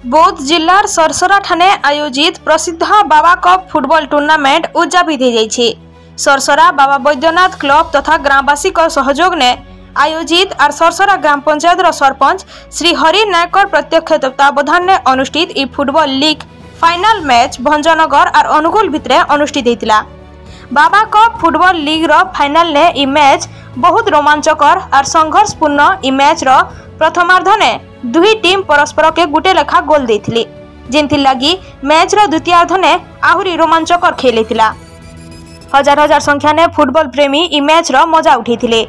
बौद्ध जिलार सरसरा ठाने आयोजित प्रसिद्ध बाबा कप फुटबॉल टूर्नामेंट उद्यापित हो सरसरा बाबा बैद्यनाथ क्लब तथा ग्रामवासी सहयोग ने आयोजित और सरसरा ग्राम पंचायत सरपंच श्री हरि नायक प्रत्यक्ष तत्वावधान ने अनुष्ठित इ football league final match Bhanjanagar और अनुगुल भितरे अनुष्ठित होता। बाबा कप फुटबॉल लीग रो फाइनल ने इ मैच बहुत रोमांचकर और संघर्षपूर्ण इ मैच रो प्रथमार्ध ने दुई टीम परस्पर के गुटे लेखा गोल देथिले जिनथि लगी मैच रो द्वितीयार्ध ने आहुरी रोमांचकर खेलिथिला। हजार हजार संख्या ने फुटबॉल प्रेमी इ मैच रो मजा उठैथिले।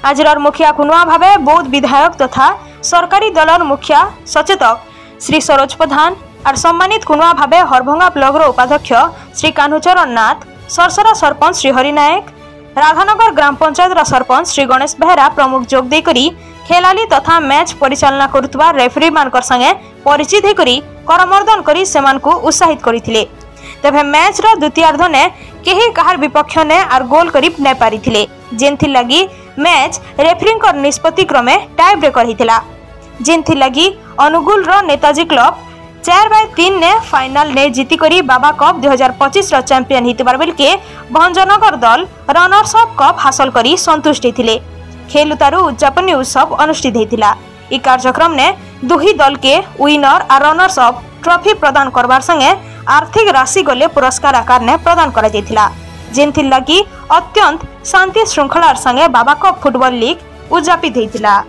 आजर मुखिया खुनुआ भावे बौद्ध विधायक तथा सरकारी दलर मुखिया सचेतक श्री सरोज प्रधान और सम्मानित खुनुआ भावे हरभंगा ब्लॉक रो उपाध्यक्ष श्री कान्हुचरण नाथ, सरसरा सरपंच श्री हरि नायक, राधानगर ग्राम पंचायत सरपंच श्री गणेश बेहरा प्रमुख जोग दे करी खेलाली तथा मैच परिचालना करुवा रेफरी मानकर संगे परिचित होकरी करमर्दन करी सेमानकु उत्साहित करिथिले। तेबे मैच रो द्वितीयार्ध ने केही कहार विपक्ष ने आर गोल करी नै पारिथिले जेनथि लगी मैच रेफरी कर निष्पत्ति क्रमे टाई ब्रेकर हिथिला जेनथि लगी अनुगुल रो नेताजी क्लब 4/3 ने फाइनल ने जीती करी बाबा कप 2025 रो चैंपियन हितबार बेलके भंजनगर दल रनर्स अप कप हासिल करी संतुष्ट हिथिले। खेल उतारू उद्यापनी उत्सव अनुष्ठित होता। इ कार्यक्रम ने दुही दल के विनर और रनर्स अप ट्रॉफी प्रदान करबार संगे आर्थिक राशि गले पुरस्कार आकार ने प्रदान करा जायतिला जेनथि लगी अत्यंत शांति श्रृंखलार संगे बाबा कप फुटबॉल लीग उद्यापित होता।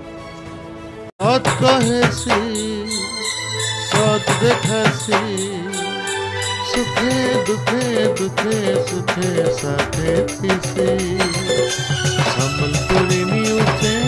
सुखे दुखे दुखे सुखे साथे थी से संबलपुरी न्यूज़